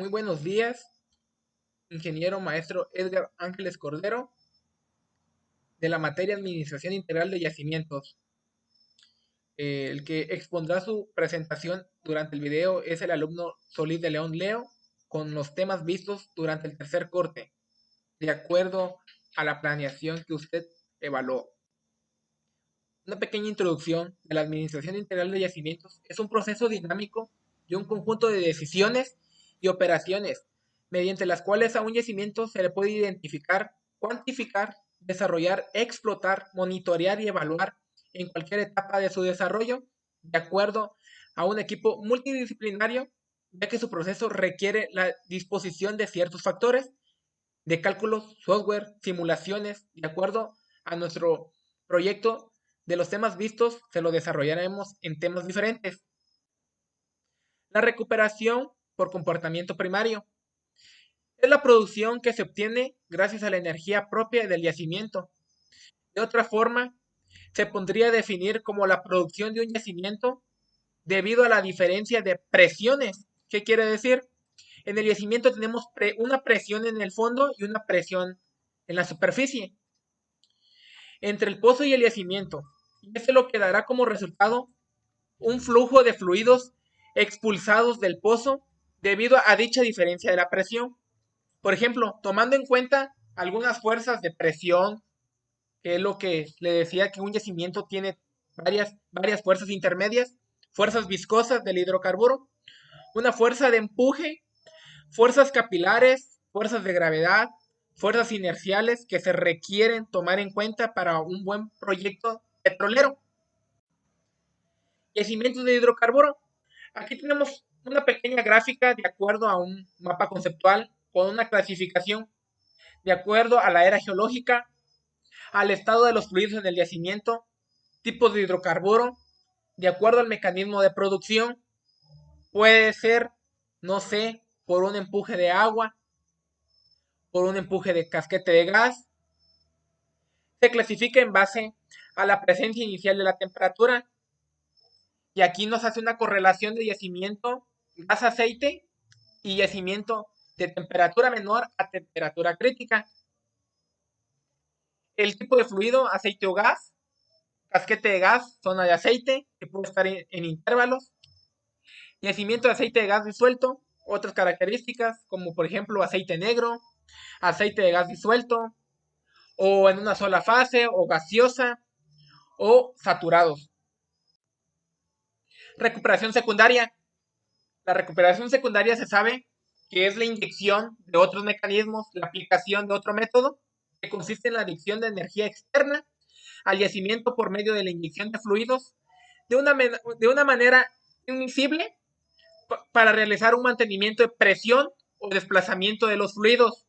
Muy buenos días, ingeniero maestro Edgar Ángeles Cordero, de la materia Administración Integral de Yacimientos. El que expondrá su presentación durante el video es el alumno Solís de León Leo, con los temas vistos durante el tercer corte, de acuerdo a la planeación que usted evaluó. Una pequeña introducción de la Administración Integral de Yacimientos es un proceso dinámico de un conjunto de decisiones y operaciones mediante las cuales a un yacimiento se le puede identificar, cuantificar, desarrollar, explotar, monitorear y evaluar en cualquier etapa de su desarrollo de acuerdo a un equipo multidisciplinario, ya que su proceso requiere la disposición de ciertos factores de cálculos, software, simulaciones, de acuerdo a nuestro proyecto. De los temas vistos, se lo desarrollaremos en temas diferentes. La recuperación por comportamiento primario es la producción que se obtiene gracias a la energía propia del yacimiento. De otra forma, se podría definir como la producción de un yacimiento debido a la diferencia de presiones. ¿Qué quiere decir? En el yacimiento tenemos una presión en el fondo y una presión en la superficie entre el pozo y el yacimiento. Y esto lo que dará como resultado un flujo de fluidos expulsados del pozo debido a dicha diferencia de la presión. Por ejemplo, tomando en cuenta algunas fuerzas de presión, que es lo que le decía que un yacimiento tiene varias fuerzas intermedias, fuerzas viscosas del hidrocarburo, una fuerza de empuje, fuerzas capilares, fuerzas de gravedad, fuerzas inerciales que se requieren tomar en cuenta para un buen proyecto petrolero. Yacimientos de hidrocarburo. Aquí tenemos una pequeña gráfica de acuerdo a un mapa conceptual con una clasificación de acuerdo a la era geológica, al estado de los fluidos en el yacimiento, tipos de hidrocarburo, de acuerdo al mecanismo de producción. Puede ser, no sé, por un empuje de agua, por un empuje de casquete de gas. Se clasifica en base a la presencia inicial de la temperatura. Y aquí nos hace una correlación de yacimiento gas-aceite y yacimiento de temperatura menor a temperatura crítica. El tipo de fluido, aceite o gas, casquete de gas, zona de aceite, que puede estar en intervalos. Yacimiento de aceite de gas disuelto, otras características, como por ejemplo aceite negro, aceite de gas disuelto, o en una sola fase, o gaseosa, o saturados. Recuperación secundaria. La recuperación secundaria se sabe que es la inyección de otros mecanismos, la aplicación de otro método, que consiste en la adicción de energía externa al yacimiento por medio de la inyección de fluidos de una manera invisible para realizar un mantenimiento de presión o desplazamiento de los fluidos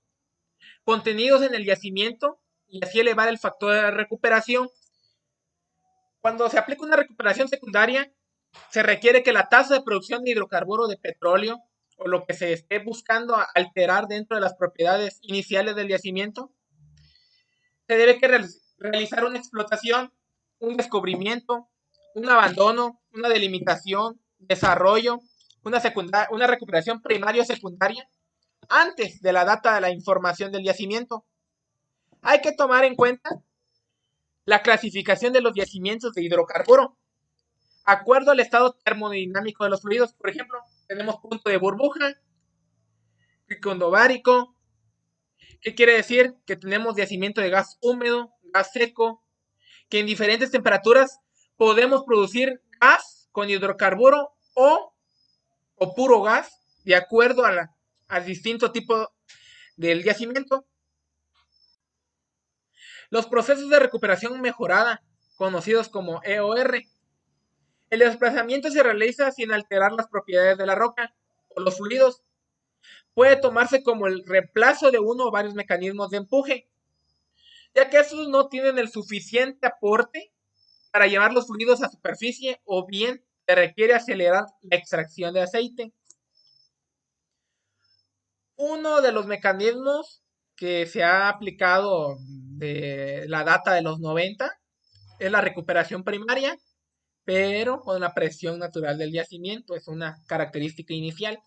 contenidos en el yacimiento y así elevar el factor de recuperación. Cuando se aplica una recuperación secundaria, se requiere que la tasa de producción de hidrocarburo de petróleo o lo que se esté buscando alterar dentro de las propiedades iniciales del yacimiento, se debe que realizar una explotación, un descubrimiento, un abandono, una delimitación, desarrollo, una recuperación primaria o secundaria antes de la data de la información del yacimiento. Hay que tomar en cuenta la clasificación de los yacimientos de hidrocarburo acuerdo al estado termodinámico de los fluidos. Por ejemplo, tenemos punto de burbuja, pico endobárico. ¿Qué quiere decir? Que tenemos yacimiento de gas húmedo, gas seco, que en diferentes temperaturas podemos producir gas con hidrocarburo o puro gas, de acuerdo al distinto tipo del yacimiento. Los procesos de recuperación mejorada, conocidos como EOR. El desplazamiento se realiza sin alterar las propiedades de la roca o los fluidos. Puede tomarse como el reemplazo de uno o varios mecanismos de empuje, ya que estos no tienen el suficiente aporte para llevar los fluidos a superficie o bien se requiere acelerar la extracción de aceite. Uno de los mecanismos que se ha aplicado de la data de los 90 es la recuperación primaria, pero con la presión natural del yacimiento, es una característica inicial.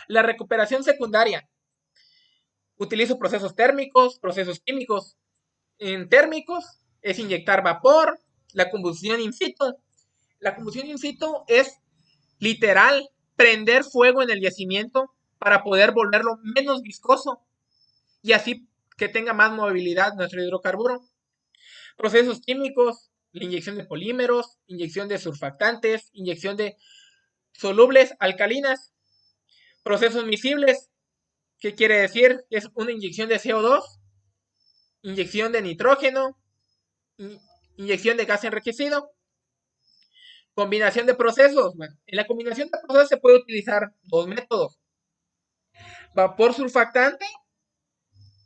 La recuperación secundaria. Utilizo procesos térmicos, procesos químicos. En térmicos es inyectar vapor, la combustión in situ. La combustión in situ es literal prender fuego en el yacimiento para poder volverlo menos viscoso y así que tenga más movilidad nuestro hidrocarburo. Procesos químicos, la inyección de polímeros, inyección de surfactantes, inyección de solubles alcalinas. Procesos miscibles, ¿qué quiere decir? Es una inyección de CO2, inyección de nitrógeno, inyección de gas enriquecido. Combinación de procesos. Bueno, en la combinación de procesos se puede utilizar dos métodos. Vapor surfactante,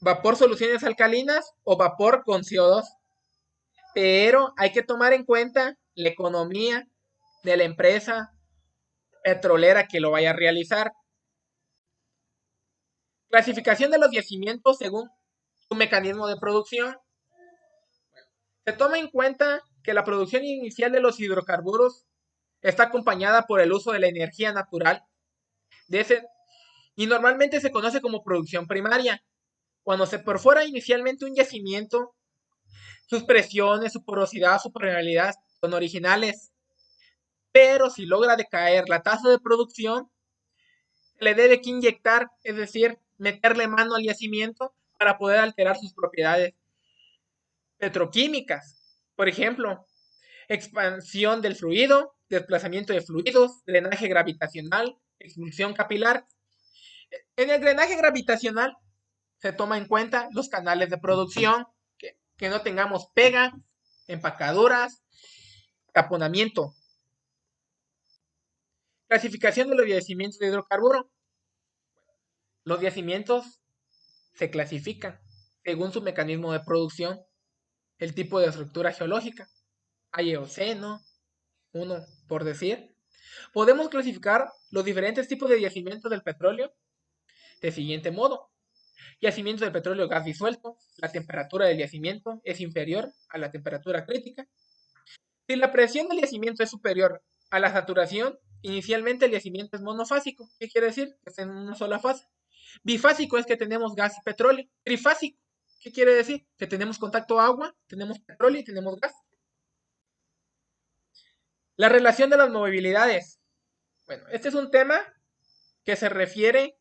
vapor soluciones alcalinas o vapor con CO2. Pero hay que tomar en cuenta la economía de la empresa petrolera que lo vaya a realizar. Clasificación de los yacimientos según su mecanismo de producción. Se toma en cuenta que la producción inicial de los hidrocarburos está acompañada por el uso de la energía natural de ese, y normalmente se conoce como producción primaria. Cuando se perfora inicialmente un yacimiento, sus presiones, su porosidad, su permeabilidad son originales. Pero si logra decaer la tasa de producción, se le debe que inyectar, es decir, meterle mano al yacimiento para poder alterar sus propiedades petroquímicas. Por ejemplo, expansión del fluido, desplazamiento de fluidos, drenaje gravitacional, expulsión capilar. En el drenaje gravitacional se toma en cuenta los canales de producción, que no tengamos pega, empacaduras, taponamiento. Clasificación de los yacimientos de hidrocarburo. Los yacimientos se clasifican según su mecanismo de producción, el tipo de estructura geológica. Hay eoceno, uno por decir. Podemos clasificar los diferentes tipos de yacimientos del petróleo de siguiente modo. Yacimiento de petróleo gas disuelto. La temperatura del yacimiento es inferior a la temperatura crítica. Si la presión del yacimiento es superior a la saturación, inicialmente el yacimiento es monofásico. ¿Qué quiere decir? Que es en una sola fase. Bifásico es que tenemos gas y petróleo. Trifásico, ¿qué quiere decir? Que tenemos contacto agua, tenemos petróleo y tenemos gas. La relación de las movilidades. Bueno, este es un tema que se refiere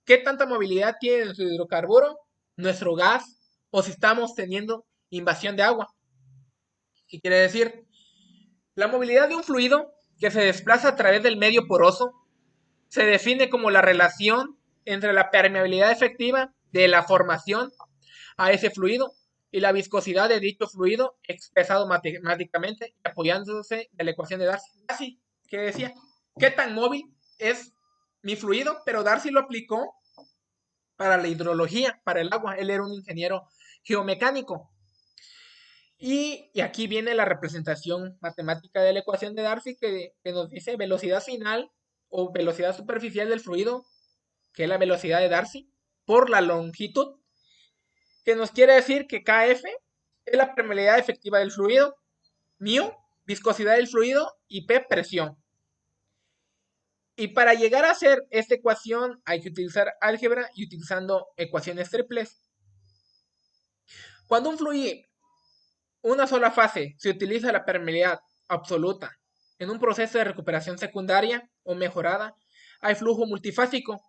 qué tanta movilidad tiene nuestro hidrocarburo, nuestro gas, o si estamos teniendo invasión de agua. ¿Qué quiere decir? La movilidad de un fluido que se desplaza a través del medio poroso se define como la relación entre la permeabilidad efectiva de la formación a ese fluido y la viscosidad de dicho fluido expresado matemáticamente apoyándose de la ecuación de Darcy. Darcy, que decía, ¿qué tan móvil es mi fluido? Pero Darcy lo aplicó para la hidrología, para el agua. Él era un ingeniero geomecánico. Y aquí viene la representación matemática de la ecuación de Darcy que nos dice velocidad final o velocidad superficial del fluido, que es la velocidad de Darcy, por la longitud, que nos quiere decir que Kf es la permeabilidad efectiva del fluido, μ, viscosidad del fluido y P, presión. Y para llegar a hacer esta ecuación hay que utilizar álgebra y utilizando ecuaciones triples. Cuando un fluido, una sola fase, se utiliza la permeabilidad absoluta en un proceso de recuperación secundaria o mejorada, hay flujo multifásico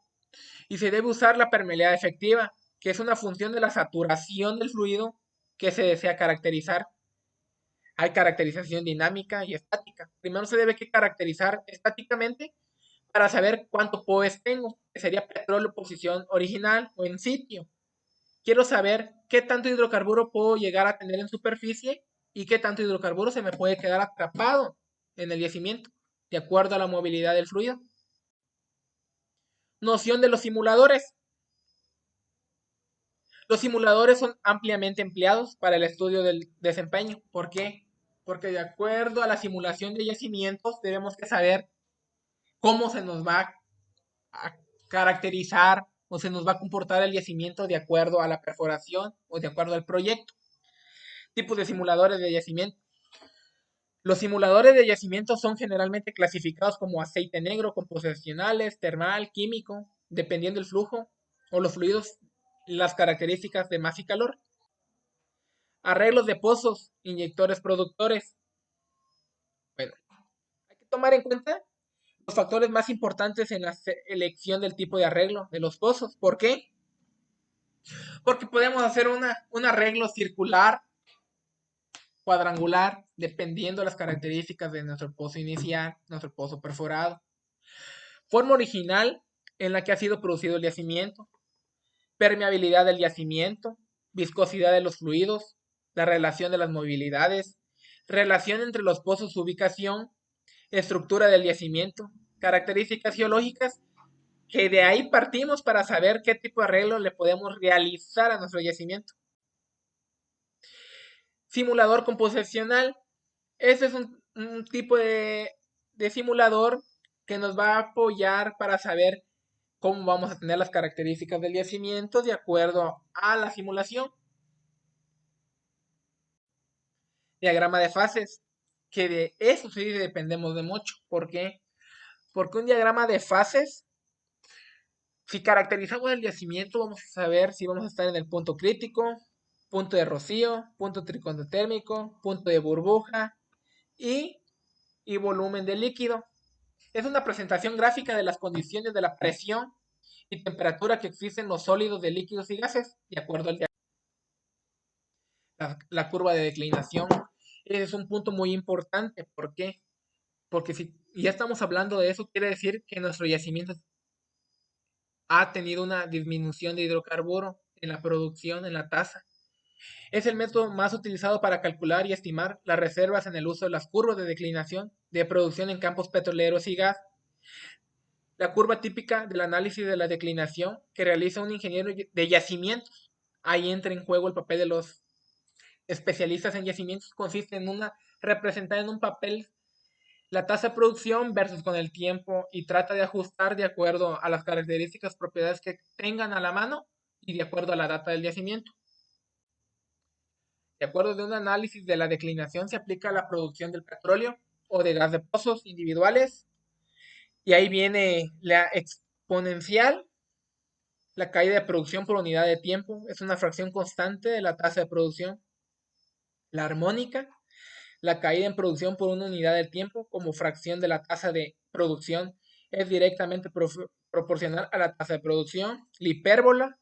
y se debe usar la permeabilidad efectiva, que es una función de la saturación del fluido que se desea caracterizar. Hay caracterización dinámica y estática. Primero se debe que caracterizar estáticamente para saber cuánto POEs tengo, que sería petróleo posición original o en sitio. Quiero saber qué tanto hidrocarburo puedo llegar a tener en superficie y qué tanto hidrocarburo se me puede quedar atrapado en el yacimiento, de acuerdo a la movilidad del fluido. Noción de los simuladores. Los simuladores son ampliamente empleados para el estudio del desempeño. ¿Por qué? Porque de acuerdo a la simulación de yacimientos debemos que saber cómo se nos va a caracterizar o se nos va a comportar el yacimiento de acuerdo a la perforación o de acuerdo al proyecto. Tipos de simuladores de yacimiento. Los simuladores de yacimientos son generalmente clasificados como aceite negro, composicionales, termal, químico, dependiendo del flujo o los fluidos, las características de masa y calor. Arreglos de pozos, inyectores productores. Bueno, hay que tomar en cuenta los factores más importantes en la elección del tipo de arreglo de los pozos. ¿Por qué? Porque podemos hacer un arreglo circular, cuadrangular, dependiendo de las características de nuestro pozo inicial, nuestro pozo perforado. Forma original en la que ha sido producido el yacimiento. Permeabilidad del yacimiento. Viscosidad de los fluidos. La relación de las movilidades. Relación entre los pozos, su ubicación. Estructura del yacimiento. Características geológicas que de ahí partimos para saber qué tipo de arreglo le podemos realizar a nuestro yacimiento. Simulador composicional. Este es un tipo de simulador que nos va a apoyar para saber cómo vamos a tener las características del yacimiento de acuerdo a la simulación. Diagrama de fases, que de eso sí dependemos de mucho. ¿Por qué? Porque un diagrama de fases, si caracterizamos el yacimiento, vamos a saber si vamos a estar en el punto crítico, punto de rocío, punto tricondotérmico, punto de burbuja y volumen de líquido. Es una presentación gráfica de las condiciones de la presión y temperatura que existen en los sólidos, de líquidos y gases, de acuerdo al la curva de declinación. Ese es un punto muy importante. ¿Por qué? Porque si ya estamos hablando de eso, quiere decir que nuestro yacimiento ha tenido una disminución de hidrocarburo en la producción, en la tasa. Es el método más utilizado para calcular y estimar las reservas en el uso de las curvas de declinación de producción en campos petroleros y gas. La curva típica del análisis de la declinación que realiza un ingeniero de yacimientos. Ahí entra en juego el papel de los especialistas en yacimientos. Consiste en representar en un papel la tasa de producción versus con el tiempo y trata de ajustar de acuerdo a las características, propiedades que tengan a la mano y de acuerdo a la data del yacimiento. De acuerdo de un análisis de la declinación se aplica a la producción del petróleo o de gas de pozos individuales. Y ahí viene la exponencial, la caída de producción por unidad de tiempo, es una fracción constante de la tasa de producción. La armónica, la caída en producción por una unidad de tiempo como fracción de la tasa de producción, es directamente proporcional a la tasa de producción. La hipérbola,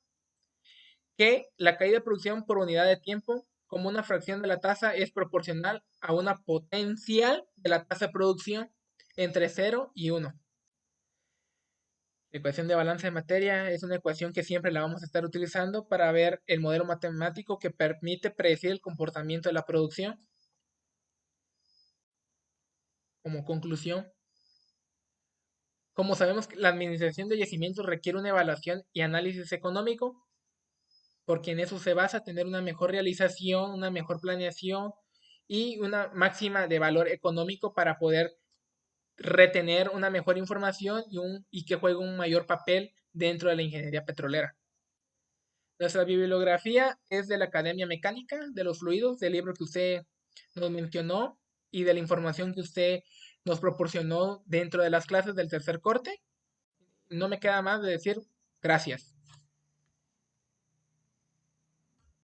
que la caída de producción por unidad de tiempo como una fracción de la tasa es proporcional a una potencial de la tasa de producción entre 0 y 1. La ecuación de balance de materia es una ecuación que siempre la vamos a estar utilizando para ver el modelo matemático que permite predecir el comportamiento de la producción. Como conclusión, como sabemos que la administración de yacimientos requiere una evaluación y análisis económico, porque en eso se basa tener una mejor realización, una mejor planeación y una máxima de valor económico para poder retener una mejor información y que juegue un mayor papel dentro de la ingeniería petrolera. Nuestra bibliografía es de la Academia Mecánica de los Fluidos, del libro que usted nos mencionó y de la información que usted nos proporcionó dentro de las clases del tercer corte. No me queda más de decir gracias.